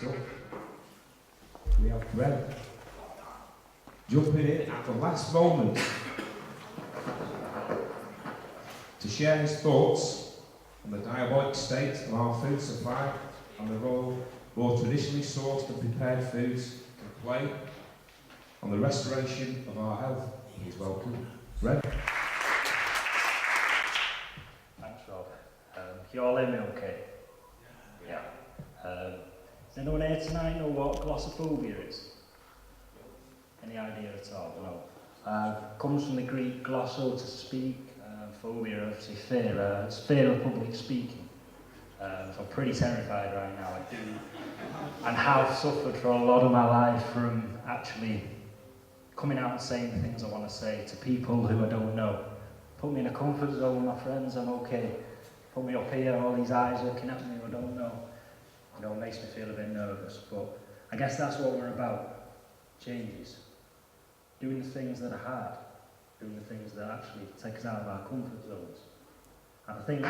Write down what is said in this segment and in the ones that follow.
Next up, we have Brent, jumping in at the last moment to share his thoughts on the diabolic state of our food supply and the role more traditionally sourced and prepared foods can play on the restoration of our health. Please welcome Brent. Thanks, Rob. You all hear me okay? Yeah. Does anyone here tonight know what glossophobia is? Any idea at all? No. Comes from the Greek glosso, to speak, phobia, obviously fear. It's fear of public speaking. So I'm pretty terrified right now. I do, and have suffered for a lot of my life from actually coming out and saying the things I want to say to people who I don't know. Put me in a comfort zone with my friends, I'm okay. Put me up here, all these eyes looking at me who I don't know. You know, it makes me feel a bit nervous, but I guess that's what we're about. Changes. Doing the things that are hard. Doing the things that actually take us out of our comfort zones. And I think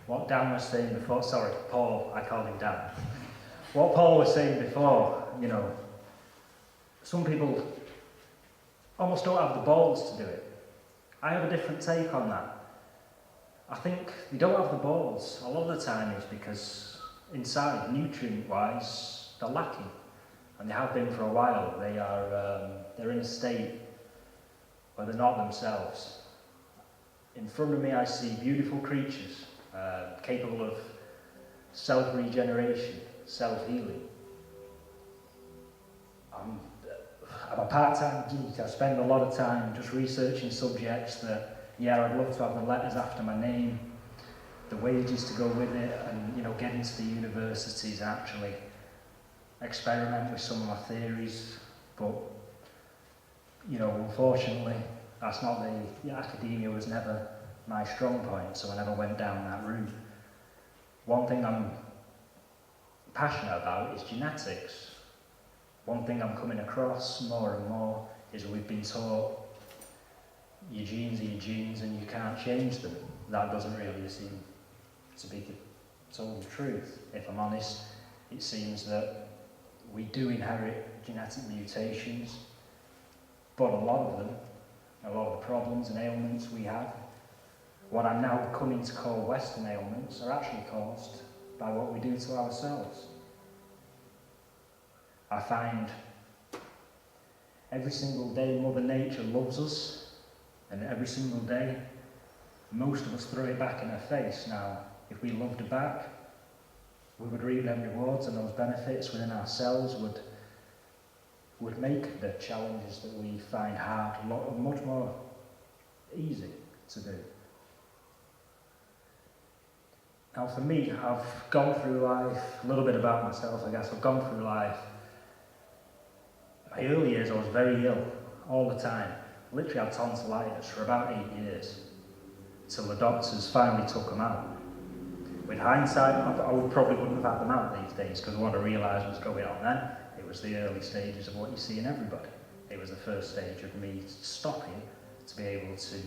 what Dan was saying before, sorry, Paul, I called him Dan. What Paul was saying before, you know, some people almost don't have the balls to do it. I have a different take on that. I think they don't have the balls. A lot of the time is because inside, nutrient-wise, they're lacking. And they have been for a while. They're in a state where they're not themselves. In front of me I see beautiful creatures, capable of self-regeneration, self-healing. I'm a part-time geek. I spend a lot of time just researching subjects that, yeah, I'd love to have the letters after my name, the wages to go with it, and, you know, get into the universities and actually experiment with some of my theories. But, you know, unfortunately, that's not academia was never my strong point, so I never went down that route. One thing I'm passionate about is genetics. One thing I'm coming across more and more is we've been taught your genes are your genes and you can't change them. That doesn't really seem to be the total truth. If I'm honest, it seems that we do inherit genetic mutations, but a lot of them, a lot of the problems and ailments we have, what I'm now coming to call Western ailments, are actually caused by what we do to ourselves. I find every single day Mother Nature loves us, and every single day most of us throw it back in her face. Now, if we loved her back, we would reap them rewards, and those benefits within ourselves would make the challenges that we find hard much more easy to do. Now for me, I've gone through life, a little bit about myself I guess, I've gone through life. In my early years I was very ill, all the time. Literally had tonsillitis for about 8 years, till the doctors finally took them out. With hindsight, I probably wouldn't have had them out these days, because what I realised was going on then, it was the early stages of what you see in everybody. It was the first stage of me stopping to be able to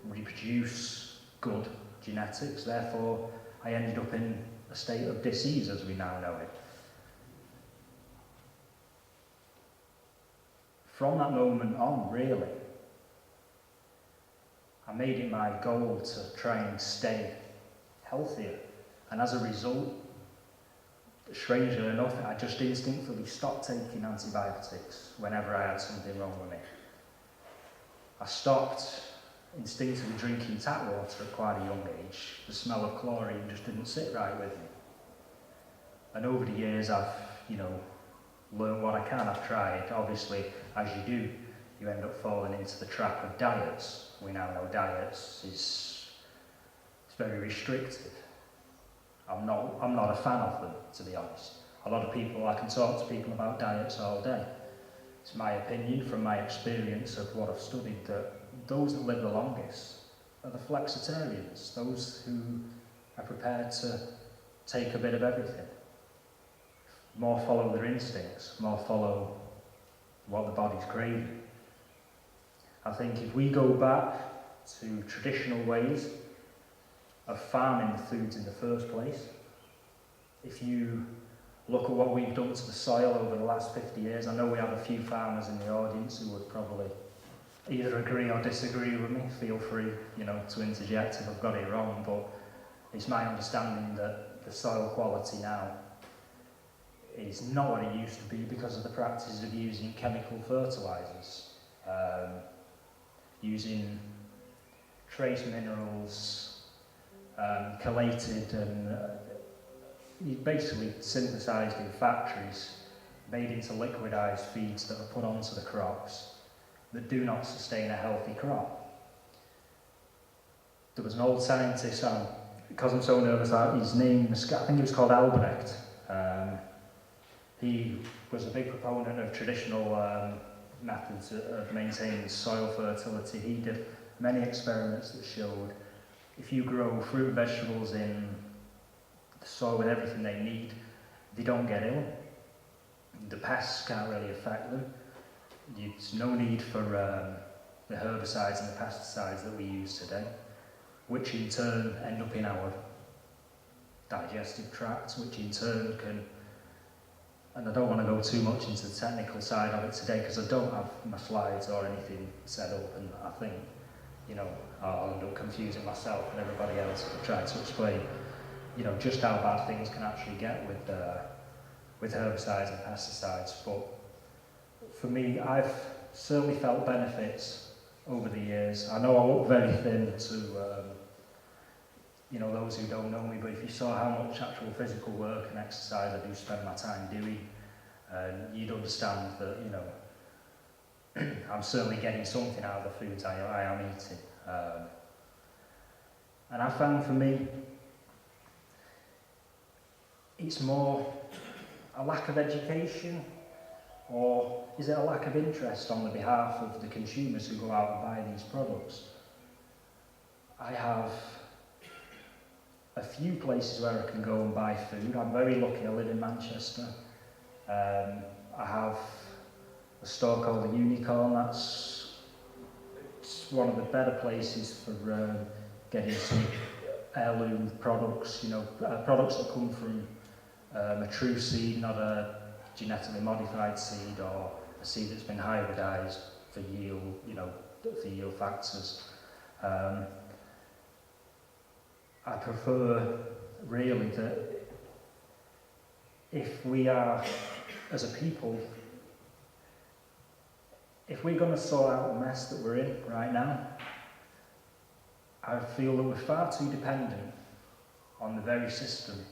reproduce good genetics. Therefore, I ended up in a state of disease as we now know it. From that moment on, really, I made it my goal to try and stay healthier. And as a result, strangely enough, I just instinctively stopped taking antibiotics whenever I had something wrong with me. I stopped instinctively drinking tap water at quite a young age. The smell of chlorine just didn't sit right with me. And over the years, I've, you know, learned what I can. I've tried. Obviously, as you do, you end up falling into the trap of diets. We now know diets it's very restrictive. I'm not a fan of them, to be honest. A lot of people, I can talk to people about diets all day. It's my opinion from my experience of what I've studied that those that live the longest are the flexitarians, those who are prepared to take a bit of everything. More follow their instincts, more follow what the body's craving. I think if we go back to traditional ways of farming the foods in the first place, if you look at what we've done to the soil over the last 50 years. I know we have a few farmers in the audience who would probably either agree or disagree with me. Feel free, to interject if I've got it wrong, but it's my understanding that the soil quality now is not what it used to be because of the practices of using chemical fertilisers, using trace minerals, chelated and basically synthesised in factories, made into liquidised feeds that are put onto the crops that do not sustain a healthy crop. There was an old scientist, because I'm so nervous, his name, I think he was called Albrecht. He was a big proponent of traditional methods of maintaining soil fertility. He did many experiments that showed if you grow fruit and vegetables in the soil with everything they need, they don't get ill. The pests can't really affect them. There's no need for the herbicides and the pesticides that we use today, which in turn end up in our digestive tracts, which in turn can, and I don't want to go too much into the technical side of it today because I don't have my slides or anything set up, and I think, I'll end up confusing myself and everybody else if I try to explain, just how bad things can actually get with herbicides and pesticides. But for me, I've certainly felt benefits over the years. I know I look very thin to those who don't know me, but if you saw how much actual physical work and exercise I do spend my time doing, you'd understand that, I'm certainly getting something out of the foods I am eating. And I found for me, it's more a lack of education, or is it a lack of interest on the behalf of the consumers who go out and buy these products? I have a few places where I can go and buy food. I'm very lucky, I live in Manchester. I have a store called the Unicorn. It's one of the better places for getting some heirloom products, products that come from a true seed, not a genetically modified seed or a seed that's been hybridized for yield, for yield factors. I prefer really that if we are, as a people, if we're going to sort out the mess that we're in right now, I feel that we're far too dependent on the very system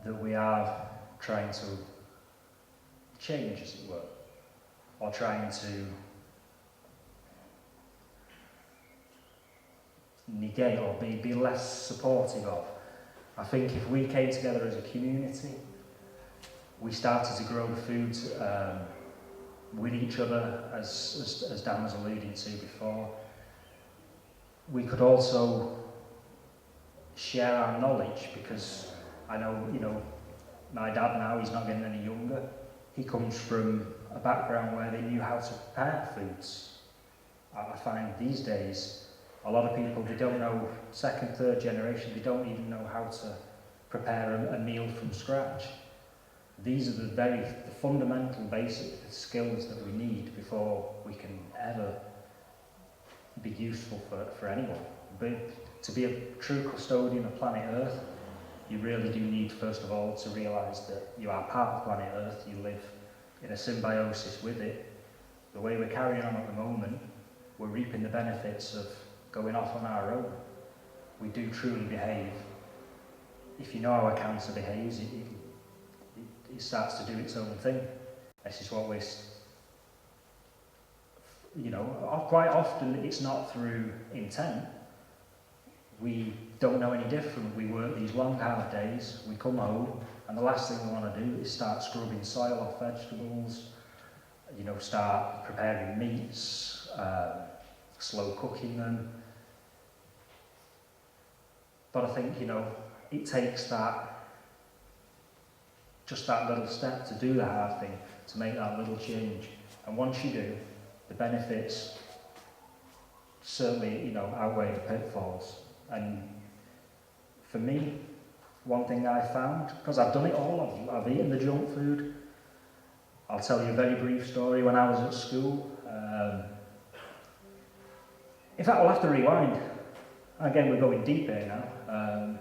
that we are trying to change, as it were, or trying to negate or be less supportive of. I think if we came together as a community, we started to grow the food with each other, as Dan was alluding to before, we could also share our knowledge, because I know, my dad now, he's not getting any younger. He comes from a background where they knew how to prepare foods. I find these days, a lot of people, they don't know, second, third generation, they don't even know how to prepare a meal from scratch. These are the fundamental basic skills that we need before we can ever be useful for anyone. But to be a true custodian of planet Earth, you really do need, first of all, to realise that you are part of planet Earth, you live in a symbiosis with it. The way we're carrying on at the moment, we're reaping the benefits of going off on our own. We do truly behave. If you know how a cancer behaves, it starts to do its own thing. This is what we're, quite often it's not through intent. We don't know any different. We work these long, hard days, we come home, and the last thing we want to do is start scrubbing soil off vegetables, start preparing meats, slow cooking them. But I think, it takes just that little step to do the hard thing, to make that little change. And once you do, the benefits certainly, outweigh the pitfalls. And for me, one thing I found, because I've done it all, I've eaten the junk food. I'll tell you a very brief story. When I was at school, in fact, I'll have to rewind. Again, we're going deep here now.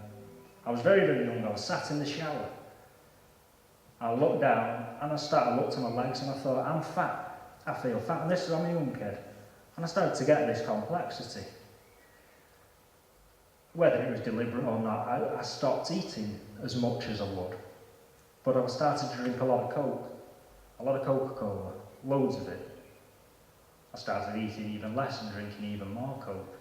I was very, very young. I was sat in the shower. I looked down and I looked at my legs and I thought, I'm fat. I feel fat. And this is, I'm a young kid. And I started to get this complexity. Whether it was deliberate or not, I stopped eating as much as I would. But I started to drink a lot of Coke, a lot of Coca-Cola, loads of it. I started eating even less and drinking even more Coke.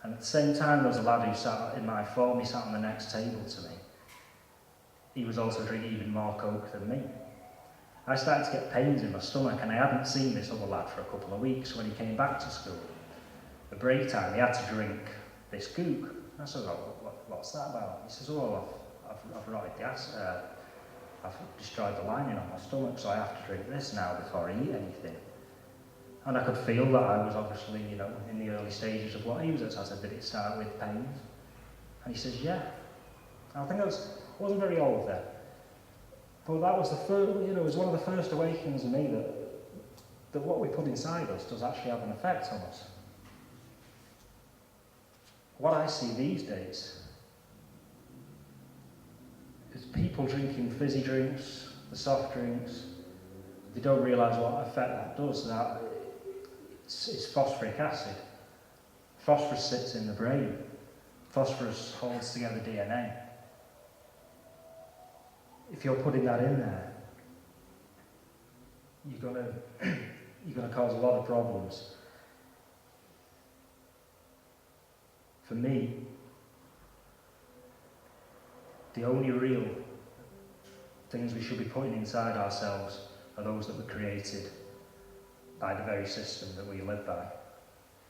And at the same time, there was a lad who sat in my form, he sat on the next table to me. He was also drinking even more Coke than me. I started to get pains in my stomach, and I hadn't seen this other lad for a couple of weeks. When he came back to school, at break time, he had to drink this gook. I said, oh, what's that about? He says, oh, I've rotted the acid, I've destroyed the lining of my stomach, so I have to drink this now before I eat anything. And I could feel that I was obviously, in the early stages of what he was at. So I said, did it start with pains? And he says, yeah. I think I wasn't very old then. But that was the first, it was one of the first awakenings in me that what we put inside us does actually have an effect on us. What I see these days is people drinking fizzy drinks, the soft drinks. They don't realise what effect that does. That it's phosphoric acid. Phosphorus sits in the brain. Phosphorus holds together DNA. If you're putting that in there, you're going to cause a lot of problems. For me, the only real things we should be putting inside ourselves are those that were created by the very system that we live by,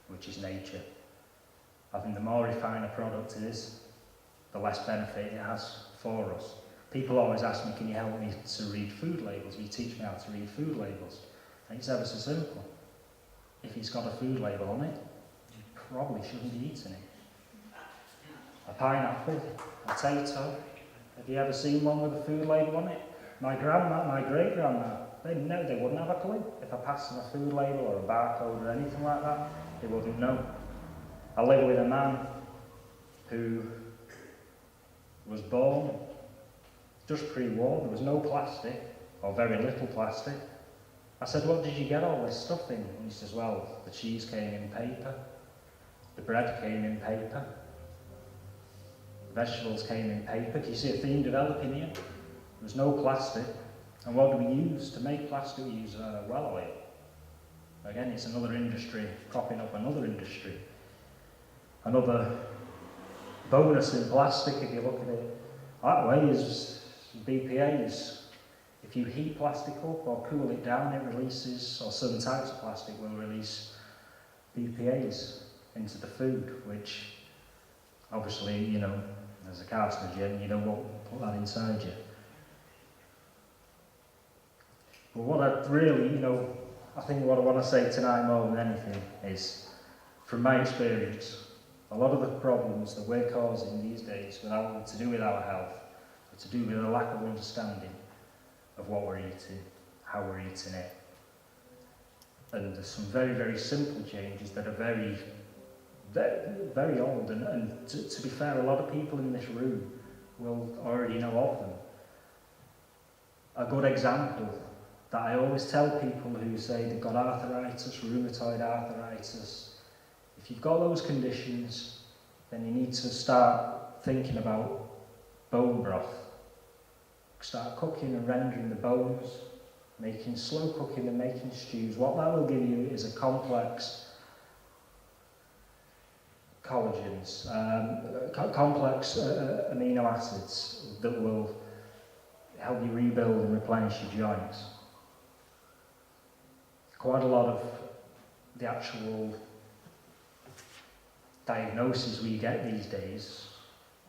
which is nature. I think the more refined a product is, the less benefit it has for us. People always ask me, can you help me to read food labels? Will you teach me how to read food labels? And it's ever so simple. If it's got a food label on it, you probably shouldn't be eating it. A pineapple, a potato. Have you ever seen one with a food label on it? My grandma, my great-grandma, they wouldn't have a clue. If I passed them a food label or a barcode or anything like that, they wouldn't know. I live with a man who was born just pre-war. There was no plastic, or very little plastic. I said, what did you get all this stuff in? And he says, well, the cheese came in paper, the bread came in paper, the vegetables came in paper. Do you see a theme developing here? There was no plastic. And what do we use to make plastic? We use well oil. Again, it's another industry propping up another industry. Another bonus in plastic, if you look at it that way, is BPAs. If you heat plastic up or cool it down, it releases, or certain types of plastic will release BPAs into the food, which obviously, as a carcinogen, you don't want to put that inside you. But what I really, I think what I want to say tonight more than anything is, from my experience, a lot of the problems that we're causing these days to do with our health, or to do with a lack of understanding of what we're eating, how we're eating it. And there's some very, very simple changes that are very, very, very old. And to be fair, a lot of people in this room will already know of them. A good example that I always tell people who say they've got arthritis, rheumatoid arthritis, if you've got those conditions, then you need to start thinking about bone broth. Start cooking and rendering the bones, making slow cooking and making stews. What that will give you is a complex collagens, complex amino acids that will help you rebuild and replenish your joints. Quite a lot of the actual diagnoses we get these days,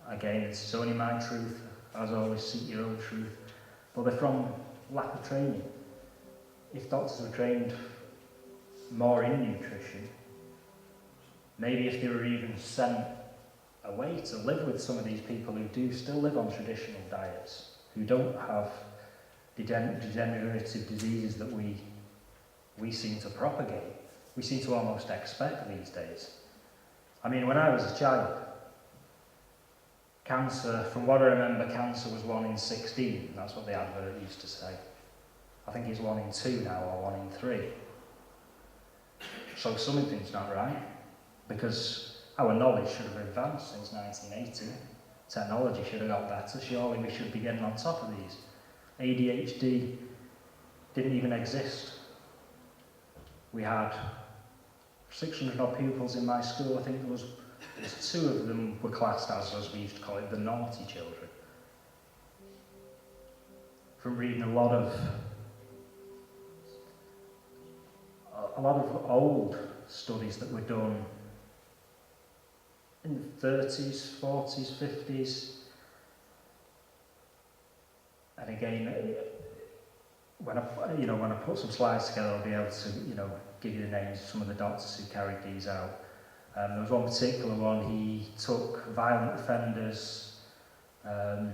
again, it's only my truth, as always, seek your own truth, but they're from lack of training. If doctors were trained more in nutrition, maybe if they were even sent a way to live with some of these people who do still live on traditional diets, who don't have degenerative diseases that we seem to propagate, we seem to almost expect these days. I mean, when I was a child, cancer, from what I remember, cancer was 1 in 16. That's what the advert used to say. I think it's 1 in 2 now, or 1 in 3. So something's not right, because our knowledge should have advanced since 1980. Technology should have got better. Surely we should be getting on top of these. ADHD didn't even exist. We had 600 odd pupils in my school. I think there was 2 of them were classed as we used to call it, the naughty children. From reading a lot of old studies that were done in the 30s, 40s, 50s. And again, when I put some slides together, I'll be able to, give you the names of some of the doctors who carried these out. There was one particular one, he took violent offenders, and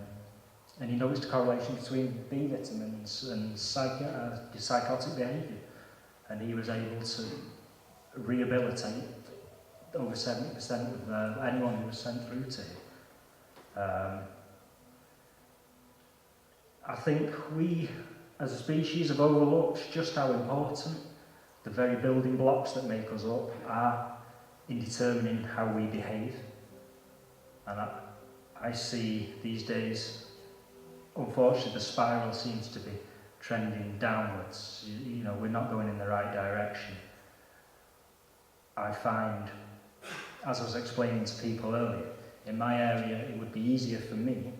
he noticed a correlation between B vitamins and psychotic behaviour. And he was able to rehabilitate over 70% of anyone who was sent through to him. I think we, as a species, have overlooked just how important the very building blocks that make us up are in determining how we behave. And I see these days, unfortunately, the spiral seems to be trending downwards. We're not going in the right direction. I find, as I was explaining to people earlier, in my area it would be easier for me.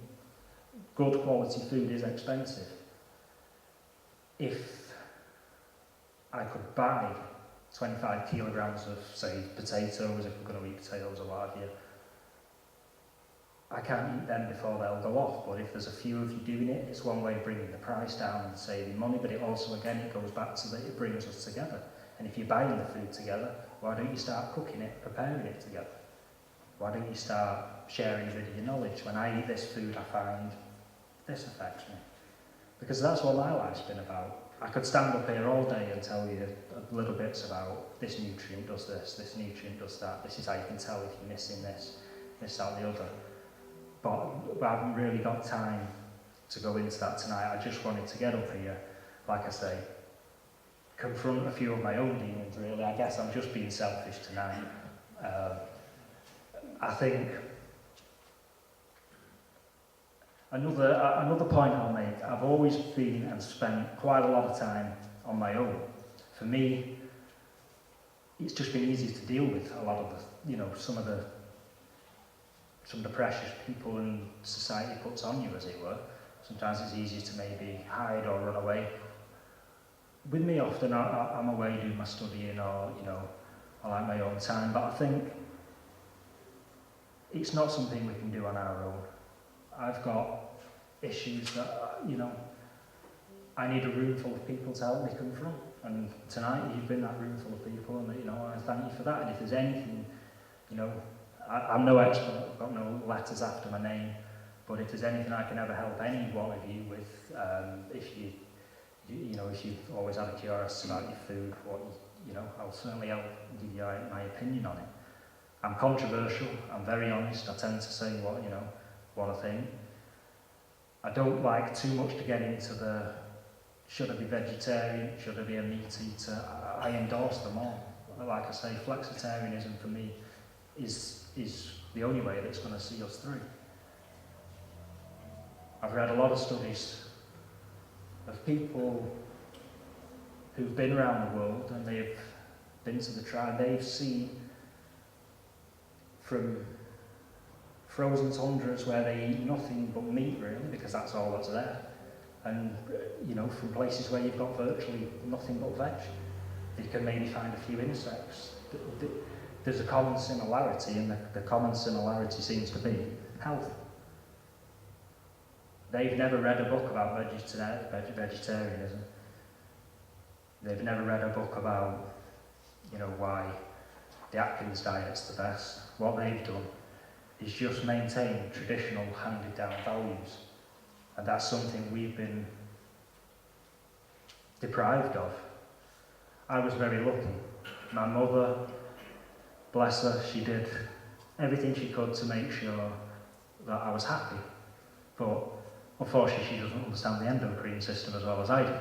Good quality food is expensive. If I could buy 25 kilograms of, say, potatoes, if we're going to eat potatoes or what have you, I can't eat them before they'll go off, but if there's a few of you doing it, it's one way of bringing the price down and saving money, but it also, again, it goes back to that it brings us together. And if you're buying the food together, why don't you start cooking it, preparing it together? Why don't you start sharing a bit of your knowledge? When I eat this food, I find this affects me. Because that's what my life's been about. I could stand up here all day and tell you little bits about this nutrient does this nutrient does that, this is how you can tell if you're missing this, that, the other. But I haven't really got time to go into that tonight. I just wanted to get up here, like I say, confront a few of my own demons, really. I guess I'm just being selfish tonight. I think another point I'll make, I've always been and spent quite a lot of time on my own. For me, it's just been easier to deal with a lot of the, some of the pressures people and society puts on you, as it were. Sometimes it's easier to maybe hide or run away. With me, often I'm away doing my studying, or I like my own time. But I think it's not something we can do on our own. I've got issues that I need a room full of people to help me confront. And tonight you've been that room full of people, and I thank you for that. And if there's anything, I'm no expert, I've got no letters after my name, but if there's anything I can ever help any one of you with, if you've always had a curiosity about your food, I'll certainly help give you my opinion on it. I'm controversial, I'm very honest, I tend to say what I think. I don't like too much to get into the, should I be vegetarian, should I be a meat eater? I endorse them all. Like I say, flexitarianism for me is the only way that's going to see us through. I've read a lot of studies of people who've been around the world and they've been to the tribe, they've seen from frozen tundras where they eat nothing but meat, really, because that's all that's there, and from places where you've got virtually nothing but veg, you can maybe find a few insects. There's a common similarity, and the common similarity seems to be health. They've never read a book about vegetarianism. They've never read a book about, why the Atkins diet's the best. What they've done is just maintain traditional handed down values. And that's something we've been deprived of. I was very lucky. My mother, bless her, she did everything she could to make sure that I was happy. But unfortunately, she doesn't understand the endocrine system as well as I do.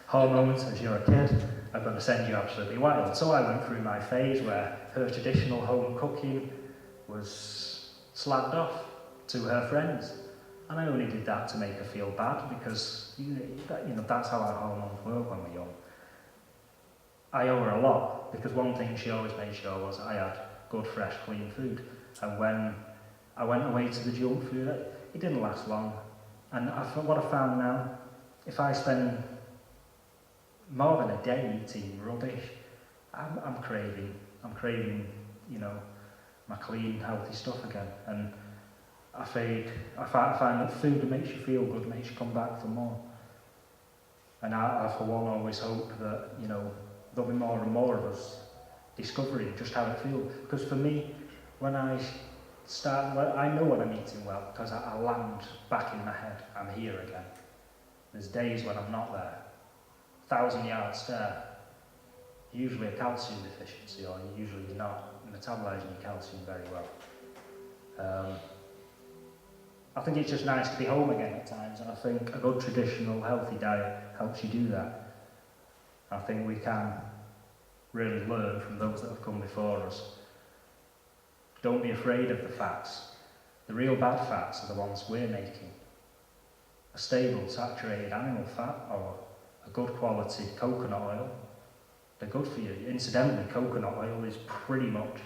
Hormones, as you're a kid, are going to send you absolutely wild. So I went through my phase where her traditional home cooking was slagged off to her friends. And I only did that to make her feel bad because, that's how our hormones work when we're young. I owe her a lot because one thing she always made sure was I had good, fresh, clean food. And when I went away to the junk food, it didn't last long. And what I found now, if I spend more than a day eating rubbish, I'm craving, my clean, healthy stuff again. And I find that food that makes you feel good makes you come back for more. And I for one, always hope that, there'll be more and more of us discovering just how it feels. Because for me, when I know when I'm eating well, because I land back in my head, I'm here again. There's days when I'm not there. 1,000-yard stare, usually a calcium deficiency, or usually you're not metabolising your calcium very well. I think it's just nice to be home again at times, and I think a good traditional healthy diet helps you do that. I think we can really learn from those that have come before us. Don't be afraid of the fats. The real bad fats are the ones we're making. A stable, saturated animal fat or a good quality coconut oil, they're good for you. Incidentally, coconut oil is pretty much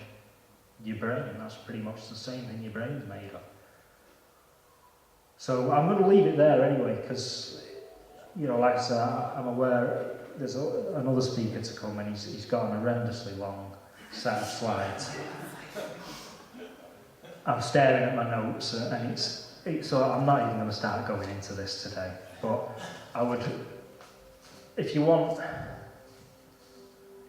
your brain. That's pretty much the same thing your brain's made of. So I'm going to leave it there anyway, because, like I said, I'm aware there's another speaker to come, and he's got an horrendously long set of slides. I'm staring at my notes, and so I'm not even going to start going into this today. But I would, if you want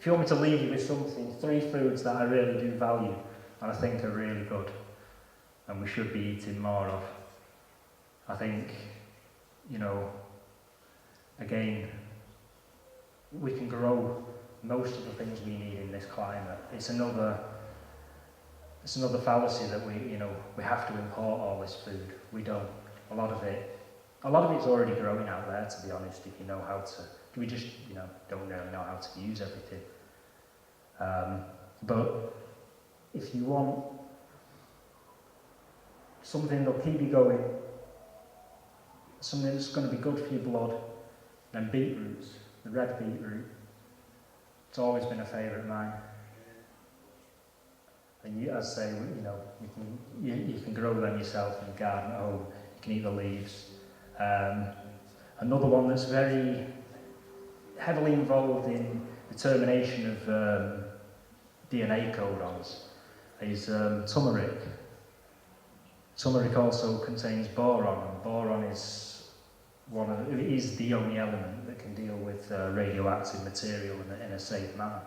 me to leave you with something, 3 foods that I really do value, and I think are really good, and we should be eating more of. I think, again, we can grow most of the things we need in this climate. It's another fallacy that we have to import all this food. We don't. A lot of it's already growing out there, to be honest, if you know how to. We just, don't really know how to use everything. But if you want something that'll keep you going, something that's going to be good for your blood, then beetroots, the red beetroot. It's always been a favourite of mine. And as I say, you can grow them yourself in the garden at home. You can eat the leaves. Another one that's very heavily involved in the termination of DNA codons is turmeric. Turmeric also contains boron, and boron is the only element that can deal with radioactive material in a safe manner.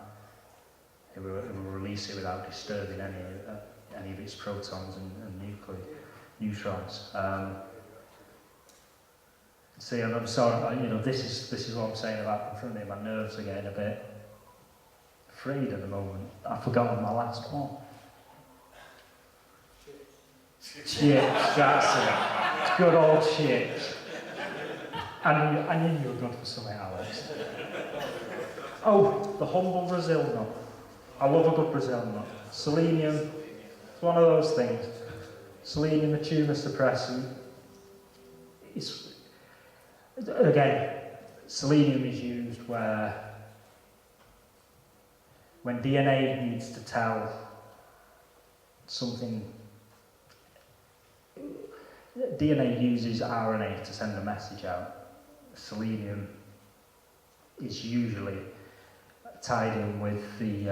It will release it without disturbing any of its protons and neutrons. See, and I'm sorry, this is what I'm saying about confronting my nerves are getting a bit afraid at the moment. I've forgotten my last one. Chips, that's it. Good old chips. I knew you were good for something, Alex. Oh, the humble Brazil nut. I love a good Brazil nut. Selenium, it's one of those things. Selenium, a tumour suppressant. Again, selenium is used when DNA needs to tell something. DNA uses RNA to send a message out. Selenium is usually tied in with the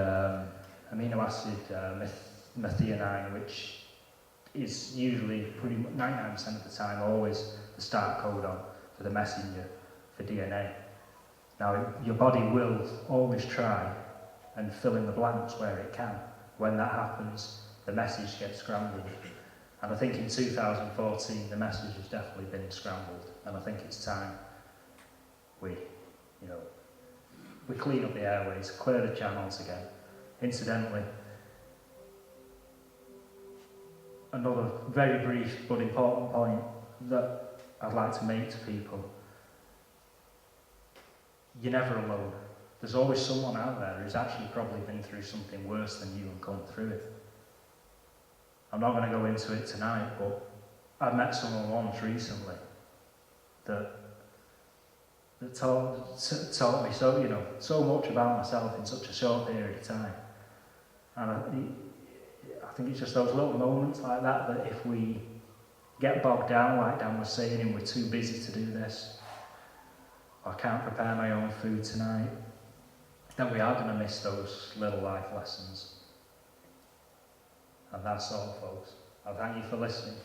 amino acid methionine, which is usually pretty much 99% of the time always the start codon for the messenger for DNA. Now, your body will always try and fill in the blanks where it can. When that happens, the message gets scrambled. And I think in 2014 the message has definitely been scrambled, and I think it's time we clean up the airways, clear the channels again. Incidentally, another very brief but important point that I'd like to make to people: you're never alone. There's always someone out there who's actually probably been through something worse than you and come through it. I'm not going to go into it tonight, but I met someone once recently that taught me so much about myself in such a short period of time. And I think it's just those little moments like that if we get bogged down, like Dan was saying, and we're too busy to do this, I can't prepare my own food tonight, then we are going to miss those little life lessons. And that's all, folks. I thank you for listening.